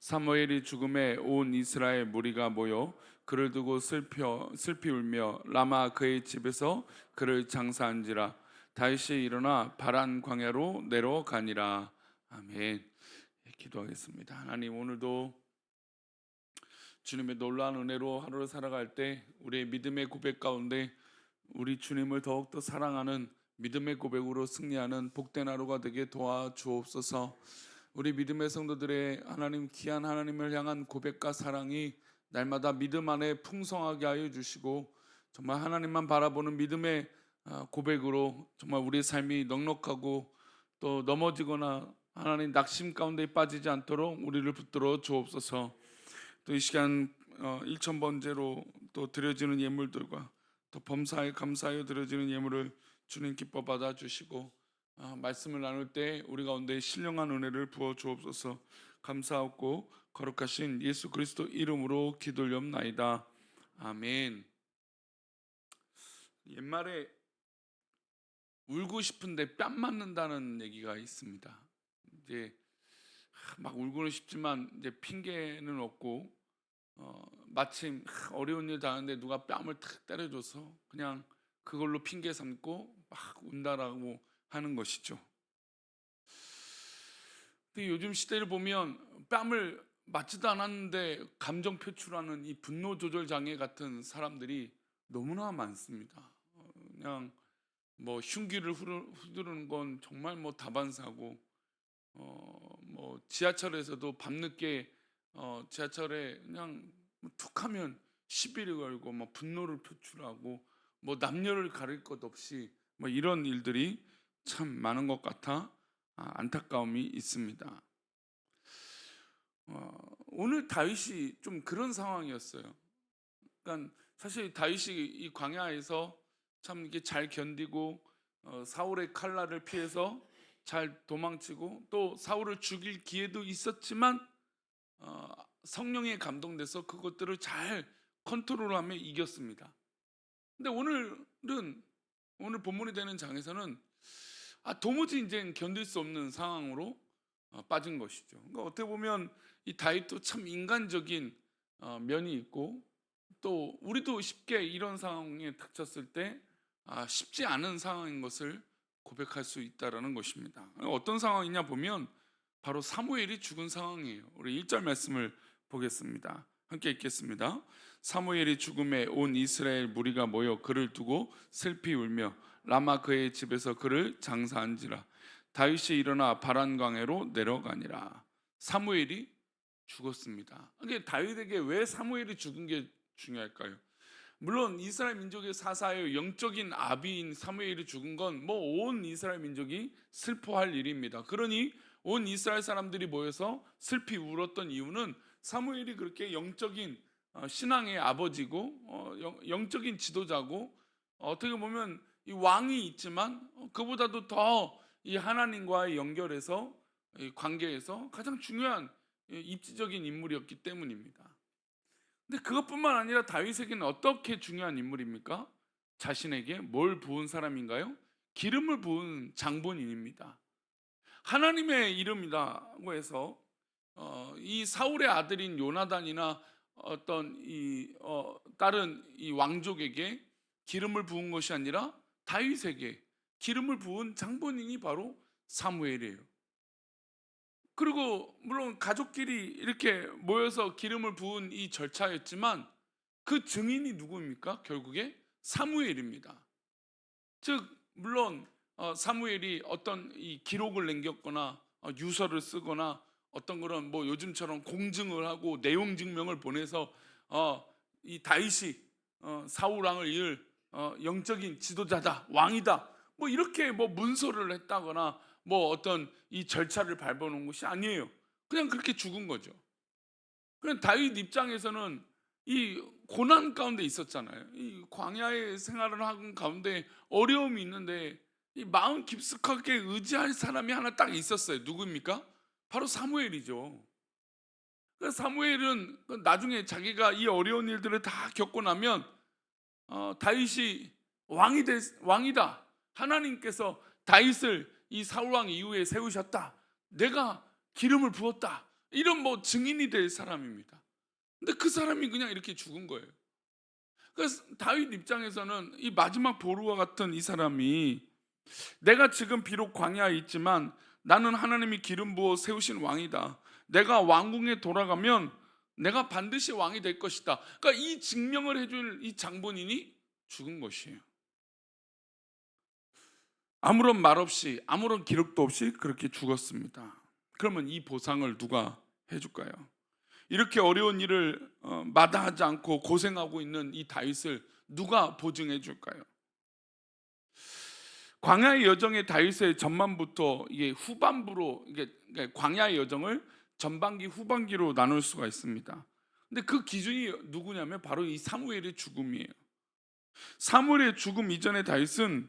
사무엘이 죽음에 온 이스라엘 무리가 모여 그를 두고 슬피 울며 라마 그의 집에서 그를 장사한지라. 다윗이 일어나 바란 광야로 내려가니라. 아멘. 기도하겠습니다. 하나님, 오늘도 주님의 놀라운 은혜로 하루를 살아갈 때 우리의 믿음의 고백 가운데 우리 주님을 더욱더 사랑하는 믿음의 고백으로 승리하는 복된 하루가 되게 도와주옵소서. 우리 믿음의 성도들의 하나님, 귀한 하나님을 향한 고백과 사랑이 날마다 믿음 안에 풍성하게 하여 주시고, 정말 하나님만 바라보는 믿음의 고백으로 정말 우리의 삶이 넉넉하고 또 넘어지거나 하나님 낙심 가운데 빠지지 않도록 우리를 붙들어 주옵소서. 또 이 시간 1,000번째로 또 드려지는 예물들과 또 범사에 감사하여 드려지는 예물을 주님 기뻐 받아 주시고, 말씀을 나눌 때 우리 가운데 신령한 은혜를 부어 주옵소서. 감사하고 거룩하신 예수 그리스도 이름으로 기도올옵나이다. 아멘. 옛말에 울고 싶은데 뺨 맞는다는 얘기가 있습니다. 이제 막 울고는 싶지만 이제 핑계는 없고, 마침 어려운 일 당하는데 누가 뺨을 탁 때려줘서 그냥 그걸로 핑계 삼고 막 운다라고 하는 것이죠. 근데 요즘 시대를 보면 뺨을 맞지도 않았는데 감정 표출하는 이 분노 조절 장애 같은 사람들이 너무나 많습니다. 그냥 뭐 흉기를 휘두르는 건 정말 뭐 다반사고, 뭐 지하철에서도 밤늦게 지하철에 그냥 뭐 툭하면 시비를 걸고 뭐 분노를 표출하고 뭐 남녀를 가릴 것 없이 뭐 이런 일들이 참 많은 것 같아 안타까움이 있습니다. 오늘 다윗이 좀 그런 상황이었어요. 그러니까 사실 다윗이 이 광야에서 참 이게 잘 견디고 사울의 칼날을 피해서 잘 도망치고 또 사울을 죽일 기회도 있었지만 어, 성령에 감동돼서 그것들을 잘 컨트롤하며 이겼습니다. 근데 오늘 본문이 되는 장에서는 도무지 이제 견딜 수 없는 상황으로 빠진 것이죠. 그러니까 어떻게 보면 이 다윗도 참 인간적인 면이 있고, 또 우리도 쉽게 이런 상황에 닥쳤을 때 쉽지 않은 상황인 것을 고백할 수 있다라는 것입니다. 어떤 상황이냐 보면 바로 사무엘이 죽은 상황이에요. 우리 1절 말씀을 보겠습니다. 함께 읽겠습니다. 사무엘이 죽음에 온 이스라엘 무리가 모여 그를 두고 슬피 울며 라마 그의 집에서 그를 장사한지라. 다윗이 일어나 바란 광야로 내려가니라. 사무엘이 죽었습니다. 이게 다윗에게 왜 사무엘이 죽은 게 중요할까요? 물론 이스라엘 민족의 사사의 영적인 아비인 사무엘이 죽은 건 뭐 온 이스라엘 민족이 슬퍼할 일입니다. 그러니 온 이스라엘 사람들이 모여서 슬피 울었던 이유는 사무엘이 그렇게 영적인 신앙의 아버지고 영적인 지도자고, 어떻게 보면 이 왕이 있지만 그보다도 더 이 하나님과의 연결해서 이 관계에서 가장 중요한 입지적인 인물이었기 때문입니다. 근데 그것뿐만 아니라 다윗에게는 어떻게 중요한 인물입니까? 자신에게 뭘 부은 사람인가요? 기름을 부은 장본인입니다. 하나님의 이름이라고 해서 이 사울의 아들인 요나단이나 어떤 다른 이 왕족에게 기름을 부은 것이 아니라 다윗에게 기름을 부은 장본인이 바로 사무엘이에요. 그리고 물론 가족끼리 이렇게 모여서 기름을 부은 이 절차였지만 그 증인이 누구입니까? 결국에 사무엘입니다. 즉 물론 사무엘이 어떤 이 기록을 남겼거나 유서를 쓰거나 어떤 그런 뭐 요즘처럼 공증을 하고 내용 증명을 보내서 이 다윗이 사울 왕을 이을 영적인 지도자다, 왕이다, 뭐 이렇게 뭐 문서를 했다거나 뭐 어떤 이 절차를 밟아놓은 것이 아니에요. 그냥 그렇게 죽은 거죠. 그냥 다윗 입장에서는 이 고난 가운데 있었잖아요. 이 광야의 생활을 하는 가운데 어려움이 있는데 이 마음 깊숙하게 의지할 사람이 하나 딱 있었어요. 누구입니까? 바로 사무엘이죠. 그래서 사무엘은 나중에 자기가 이 어려운 일들을 다 겪고 나면 다윗이 왕이다. 하나님께서 다윗을 이 사울 왕 이후에 세우셨다. 내가 기름을 부었다. 이런 뭐 증인이 될 사람입니다. 근데 그 사람이 그냥 이렇게 죽은 거예요. 그래서 다윗 입장에서는 이 마지막 보루와 같은 이 사람이, 내가 지금 비록 광야에 있지만 나는 하나님이 기름 부어 세우신 왕이다. 내가 왕궁에 돌아가면 내가 반드시 왕이 될 것이다. 그러니까 이 증명을 해줄 이 장본인이 죽은 것이에요. 아무런 말 없이, 아무런 기록도 없이 그렇게 죽었습니다. 그러면 이 보상을 누가 해줄까요? 이렇게 어려운 일을 마다하지 않고 고생하고 있는 이 다윗을 누가 보증해 줄까요? 광야의 여정의 다윗의 전반부터 이게 후반부로, 이게 광야의 여정을 전반기 후반기로 나눌 수가 있습니다. 근데 그 기준이 누구냐면 바로 이 사무엘의 죽음이에요. 사무엘의 죽음 이전에 다윗은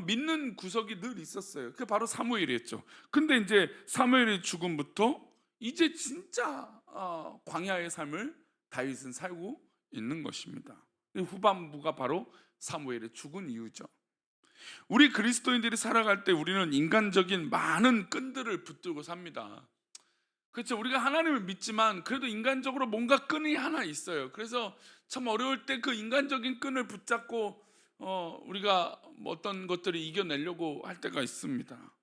믿는 구석이 늘 있었어요. 그게 바로 사무엘이었죠. 근데 이제 사무엘의 죽음부터 이제 진짜 광야의 삶을 다윗은 살고 있는 것입니다. 후반부가 바로 사무엘의 죽은 이유죠. 우리 그리스도인들이 살아갈 때 우리는 인간적인 많은 끈들을 붙들고 삽니다. 그렇죠. 우리가 하나님을 믿지만 그래도 인간적으로 뭔가 끈이 하나 있어요. 그래서 참 어려울 때 그 인간적인 끈을 붙잡고 우리가 어떤 것들을 이겨내려고 할 때가 있습니다.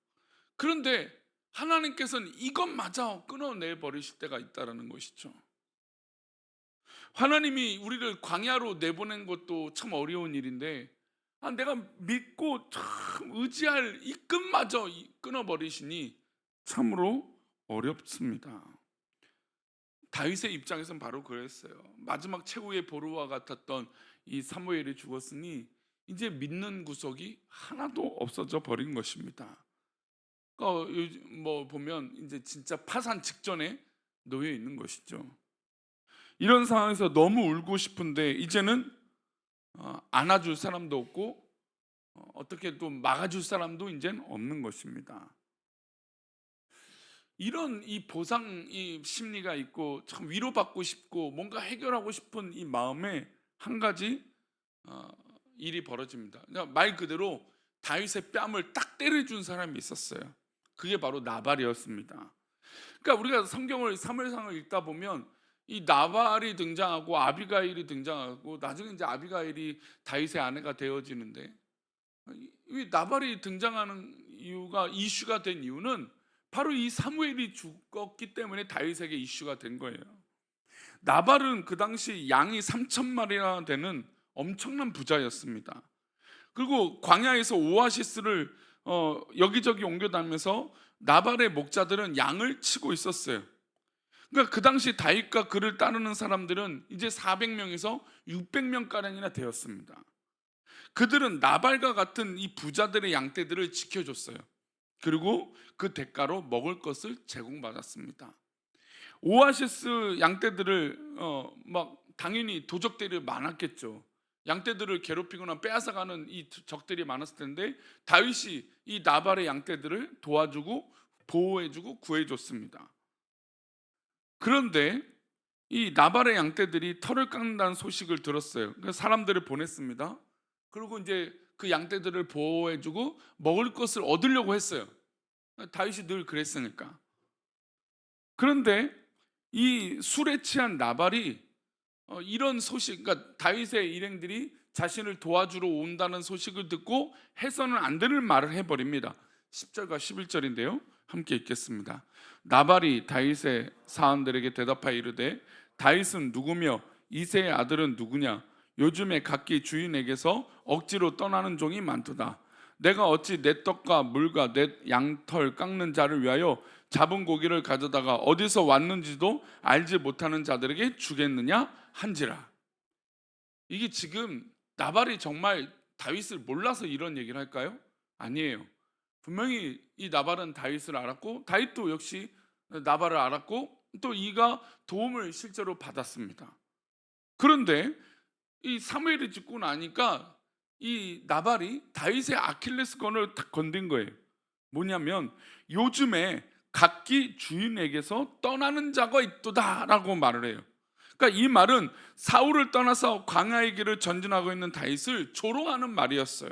그런데 하나님께서는 이것마저 끊어내 버리실 때가 있다는 것이죠. 하나님이 우리를 광야로 내보낸 것도 참 어려운 일인데, 내가 믿고 참 의지할 이 끈마저 끊어버리시니 참으로 어렵습니다. 다윗의 입장에서는 바로 그랬어요. 마지막 최후의 보루와 같았던 이 사무엘이 죽었으니 이제 믿는 구석이 하나도 없어져 버린 것입니다. 요즘 뭐 보면 이제 진짜 파산 직전에 놓여 있는 것이죠. 이런 상황에서 너무 울고 싶은데 이제는 안아줄 사람도 없고 어떻게 또 막아줄 사람도 이제는 없는 것입니다. 이런 이 보상 이 심리가 있고 참 위로받고 싶고 뭔가 해결하고 싶은 이 마음에 한 가지 일이 벌어집니다. 그러니까 말 그대로 다윗의 뺨을 딱 때려준 사람이 있었어요. 그게 바로 나발이었습니다. 그러니까 우리가 성경을 사무엘상을 읽다 보면 이 나발이 등장하고 아비가일이 등장하고 나중에 이제 아비가일이 다윗의 아내가 되어지는데, 이 나발이 등장하는 이유가, 이슈가 된 이유는 바로 이 사무엘이 죽었기 때문에 다윗에게 이슈가 된 거예요. 나발은 그 당시 양이 3,000마리나 되는 엄청난 부자였습니다. 그리고 광야에서 오아시스를 여기저기 옮겨 다니면서 나발의 목자들은 양을 치고 있었어요. 그러니까 그 당시 다윗과 그를 따르는 사람들은 이제 400명에서 600명 가량이나 되었습니다. 그들은 나발과 같은 이 부자들의 양떼들을 지켜줬어요. 그리고 그 대가로 먹을 것을 제공받았습니다. 오아시스 양떼들을 막 당연히 도적들이 많았겠죠. 양떼들을 괴롭히거나 빼앗아가는 이 적들이 많았을 텐데 다윗이 이 나발의 양떼들을 도와주고 보호해주고 구해줬습니다. 그런데 이 나발의 양떼들이 털을 깎는다는 소식을 들었어요. 그래서 사람들을 보냈습니다. 그리고 이제 그 양떼들을 보호해주고 먹을 것을 얻으려고 했어요. 다윗이 늘 그랬으니까. 그런데 이 술에 취한 나발이 이런 소식, 그러니까 다윗의 일행들이 자신을 도와주러 온다는 소식을 듣고 해서는 안 되는 말을 해버립니다. 10절과 11절인데요 함께 읽겠습니다. 나발이 다윗의 사원들에게 대답하여 이르되 다윗은 누구며 이새의 아들은 누구냐? 요즘에 각기 주인에게서 억지로 떠나는 종이 많도다. 내가 어찌 내 떡과 물과 내 양털 깎는 자를 위하여 잡은 고기를 가져다가 어디서 왔는지도 알지 못하는 자들에게 주겠느냐 한지라. 이게 지금 나발이 정말 다윗을 몰라서 이런 얘기를 할까요? 아니에요. 분명히 이 나발은 다윗을 알았고 다윗도 역시 나발을 알았고 또 이가 도움을 실제로 받았습니다. 그런데 이 사무엘이 죽고 나니까 이 나발이 다윗의 아킬레스건을 딱 건든 거예요. 뭐냐면 요즘에 각기 주인에게서 떠나는 자가 있도다라고 말을 해요. 그러니까 이 말은 사울을 떠나서 광야의 길을 전진하고 있는 다윗을 조롱하는 말이었어요.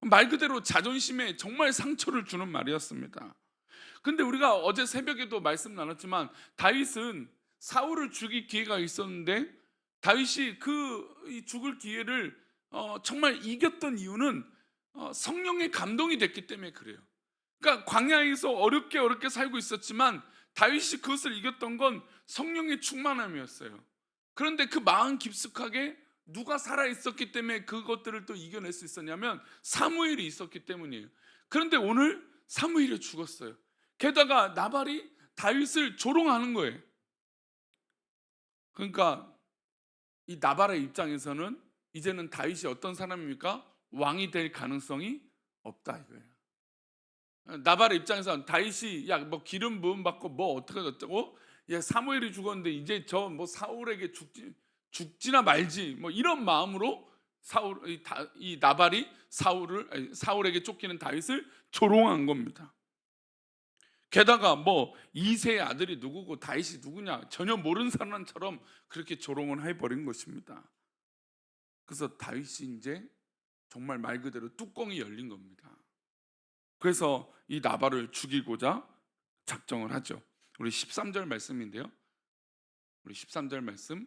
말 그대로 자존심에 정말 상처를 주는 말이었습니다. 근데 우리가 어제 새벽에도 말씀 나눴지만 다윗은 사울을 죽일 기회가 있었는데 다윗이 이 죽을 기회를 정말 이겼던 이유는 성령의 감동이 됐기 때문에 그래요. 그러니까 광야에서 어렵게 살고 있었지만 다윗이 그것을 이겼던 건 성령의 충만함이었어요. 그런데 그 마음 깊숙하게 누가 살아 있었기 때문에 그것들을 또 이겨낼 수 있었냐면 사무엘이 있었기 때문이에요. 그런데 오늘 사무엘이 죽었어요. 게다가 나발이 다윗을 조롱하는 거예요. 그러니까 이 나발의 입장에서는 이제는 다윗이 어떤 사람입니까? 왕이 될 가능성이 없다 이거예요. 나발의 입장에서는 다윗이 야 뭐 기름 부음 받고 뭐 어떻게 어쩌고, 야 사무엘이 죽었는데 이제 저 뭐 사울에게 죽지나 말지 뭐 이런 마음으로 이 나발이 사울에게 쫓기는 다윗을 조롱한 겁니다. 게다가 뭐 이세의 아들이 누구고 다윗이 누구냐 전혀 모르는 사람처럼 그렇게 조롱을 해버린 것입니다. 그래서 다윗이 이제 정말 말 그대로 뚜껑이 열린 겁니다. 그래서 이 나발을 죽이고자 작정을 하죠. 우리 13절 말씀인데요, 우리 13절 말씀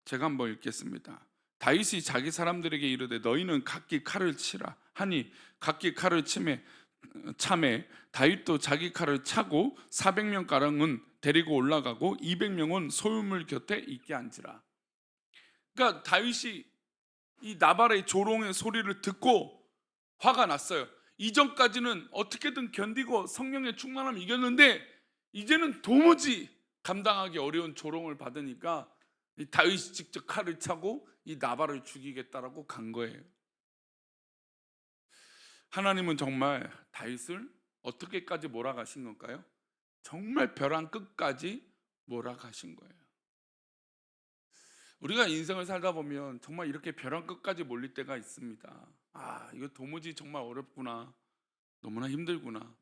제가 한번 읽겠습니다. 다윗이 자기 사람들에게 이르되 너희는 각기 칼을 치라 하니 각기 칼을 참에 다윗도 자기 칼을 차고 400명 가량은 데리고 올라가고 200명은 소유물 곁에 있게 앉으라. 그러니까 다윗이 이 나발의 조롱의 소리를 듣고 화가 났어요. 이전까지는 어떻게든 견디고 성령의 충만함을 이겼는데 이제는 도무지 감당하기 어려운 조롱을 받으니까 이 다윗이 직접 칼을 차고 이 나발을 죽이겠다라고 간 거예요. 하나님은 정말 다윗을 어떻게까지 몰아가신 건가요? 정말 벼랑 끝까지 몰아가신 거예요. 우리가 인생을 살다 보면 정말 이렇게 벼랑 끝까지 몰릴 때가 있습니다. 아, 이거 도무지 정말 어렵구나, 너무나 힘들구나,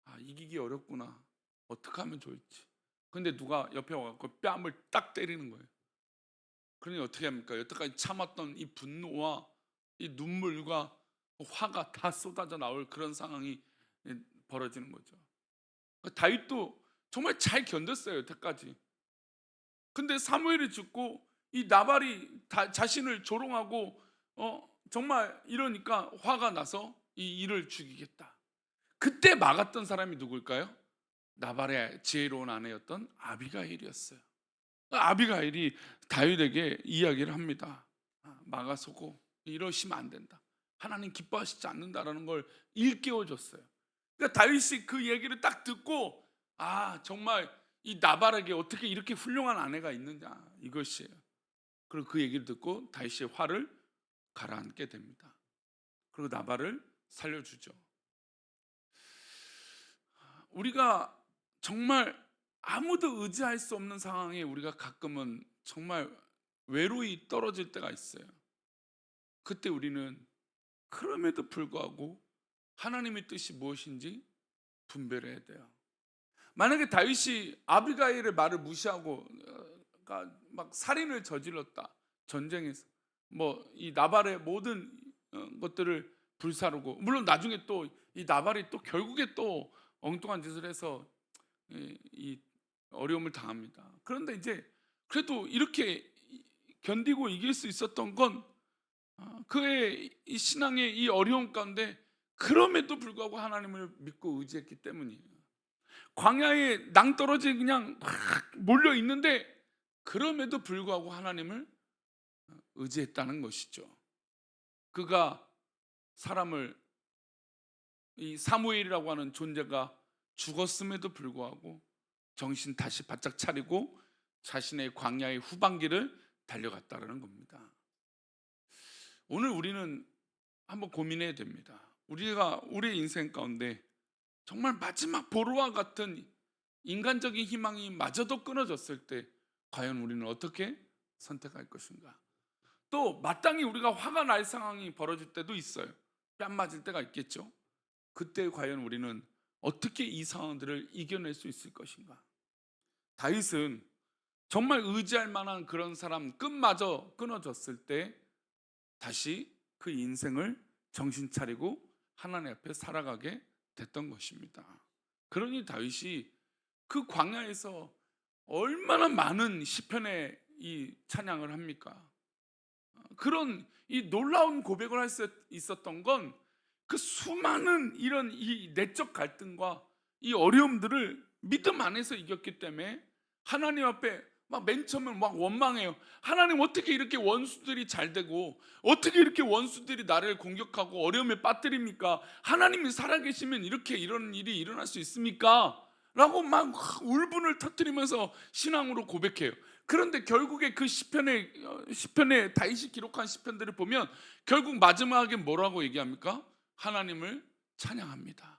아, 이기기 어렵구나, 어떻게 하면 좋을지. 근데 누가 옆에 와서 뺨을 딱 때리는 거예요. 그러니 어떻게 합니까? 여태까지 참았던 이 분노와 이 눈물과 화가 다 쏟아져 나올 그런 상황이 벌어지는 거죠. 다윗도 정말 잘 견뎠어요, 여태까지. 근데 사무엘이 죽고 이 나발이 자신을 조롱하고 정말 이러니까 화가 나서 이 일을 죽이겠다. 그때 막았던 사람이 누굴까요? 나발의 지혜로운 아내였던 아비가일이었어요. 아비가일이 다윗에게 이야기를 합니다. 막아서고 이러시면 안 된다, 하나님 기뻐하시지 않는다라는 걸 일깨워줬어요. 그러니까 다윗이 그 얘기를 딱 듣고 정말 이 나발에게 어떻게 이렇게 훌륭한 아내가 있느냐 이것이에요. 그리고 그 얘기를 듣고 다윗의 화를 가라앉게 됩니다. 그리고 나발을 살려주죠. 우리가 정말 아무도 의지할 수 없는 상황에 우리가 가끔은 정말 외로이 떨어질 때가 있어요. 그때 우리는 그럼에도 불구하고 하나님의 뜻이 무엇인지 분별해야 돼요. 만약에 다윗이 아비가일의 말을 무시하고 막 살인을 저질렀다, 전쟁에서 뭐 이 나발의 모든 것들을 불사르고, 물론 나중에 또 이 나발이 또 결국에 또 엉뚱한 짓을 해서 이 어려움을 당합니다. 그런데 이제 그래도 이렇게 견디고 이길 수 있었던 건 그의 이 신앙의 이 어려움 가운데 그럼에도 불구하고 하나님을 믿고 의지했기 때문이에요. 광야에 낭떠러지 그냥 막 몰려 있는데 그럼에도 불구하고 하나님을 의지했다는 것이죠. 그가 사람을, 이 사무엘이라고 하는 존재가 죽었음에도 불구하고 정신 다시 바짝 차리고 자신의 광야의 후반기를 달려갔다는 겁니다. 오늘 우리는 한번 고민해야 됩니다. 우리가 우리의 인생 가운데 정말 마지막 보루와 같은 인간적인 희망이 마저도 끊어졌을 때 과연 우리는 어떻게 선택할 것인가? 또 마땅히 우리가 화가 날 상황이 벌어질 때도 있어요. 뺨 맞을 때가 있겠죠. 그때 과연 우리는 어떻게 이 상황들을 이겨낼 수 있을 것인가? 다윗은 정말 의지할 만한 그런 사람 끝마저 끊어졌을 때 다시 그 인생을 정신 차리고 하나님 앞에 살아가게 됐던 것입니다. 그러니 다윗이 그 광야에서 얼마나 많은 시편의 이 찬양을 합니까? 그런 이 놀라운 고백을 할 수 있었던 건 그 수많은 이런 이 내적 갈등과 이 어려움들을 믿음 안에서 이겼기 때문에 하나님 앞에 막 맨 처음에 막 원망해요. 하나님, 어떻게 이렇게 원수들이 잘 되고 어떻게 이렇게 원수들이 나를 공격하고 어려움에 빠뜨립니까? 하나님이 살아계시면 이렇게 이런 일이 일어날 수 있습니까? 라고 막 울분을 터뜨리면서 신앙으로 고백해요. 그런데 결국에 그 시편에 다윗이 기록한 시편들을 보면 결국 마지막에 뭐라고 얘기합니까? 하나님을 찬양합니다.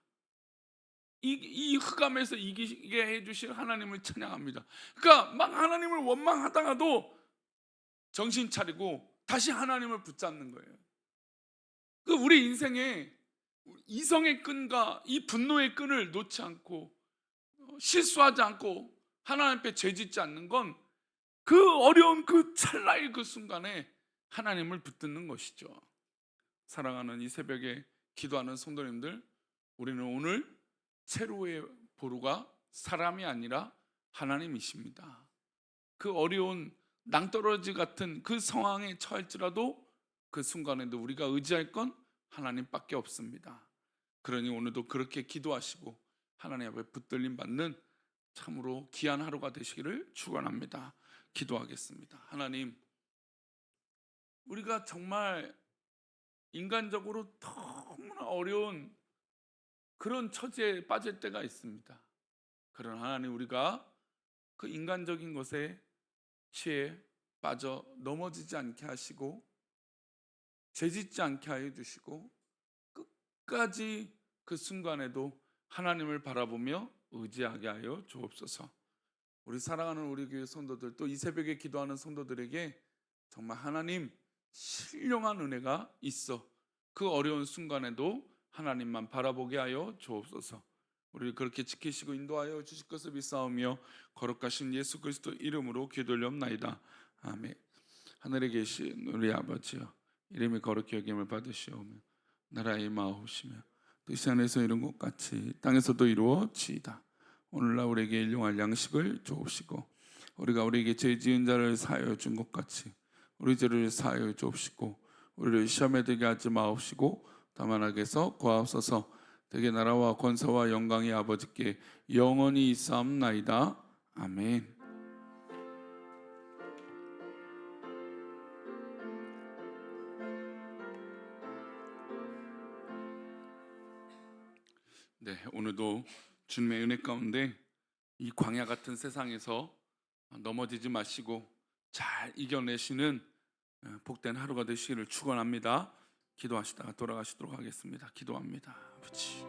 이 흑암에서 이기게 해주실 하나님을 찬양합니다. 그러니까 막 하나님을 원망하다가도 정신 차리고 다시 하나님을 붙잡는 거예요. 그 우리 인생에 이성의 끈과 이 분노의 끈을 놓지 않고 실수하지 않고 하나님 앞에 죄짓지 않는 건 그 어려운 그 찰나의 그 순간에 하나님을 붙드는 것이죠. 사랑하는 이 새벽에 기도하는 성도님들, 우리는 오늘 최후의 보루가 사람이 아니라 하나님이십니다. 그 어려운 낭떠러지 같은 그 상황에 처할지라도 그 순간에도 우리가 의지할 건 하나님밖에 없습니다. 그러니 오늘도 그렇게 기도하시고 하나님 앞에 붙들림 받는 참으로 귀한 하루가 되시기를 축원합니다. 기도하겠습니다. 하나님, 우리가 정말 인간적으로 너무나 어려운 그런 처지에 빠질 때가 있습니다. 그러나 하나님, 우리가 그 인간적인 것에 취해 빠져 넘어지지 않게 하시고 죄짓지 않게 하여 주시고 끝까지 그 순간에도 하나님을 바라보며 의지하게 하여 주옵소서. 우리 사랑하는 우리 교회 성도들, 또 이 새벽에 기도하는 성도들에게 정말 하나님 신령한 은혜가 있어 그 어려운 순간에도 하나님만 바라보게 하여 주옵소서. 우리를 그렇게 지키시고 인도하여 주실 것을 믿사오며 거룩하신 예수 그리스도 이름으로 기도올리옵나이다. 아멘. 하늘에 계신 우리 아버지여, 이름이 거룩히 여김을 받으시오며 나라의 임하옵시며 뜻이 하늘에서 이룬 것 같이 땅에서도 이루어지이다. 오늘날 우리에게 일용할 양식을 주옵시고 우리가 우리에게 죄 지은 자를 사하여 준 것 같이 우리 죄를 사하여 주옵시고 우리를 시험에 들게 하지 마옵시고 다만 악에서 구하옵소서. 대개 나라와 권세와 영광이 아버지께 영원히 있사옵나이다. 아멘. 네, 오늘도 주님의 은혜 가운데 이 광야 같은 세상에서 넘어지지 마시고 잘 이겨내시는 복된 하루가 되시기를 축원합니다. 기도하시다가 돌아가시도록 하겠습니다. 기도합니다. 아버지,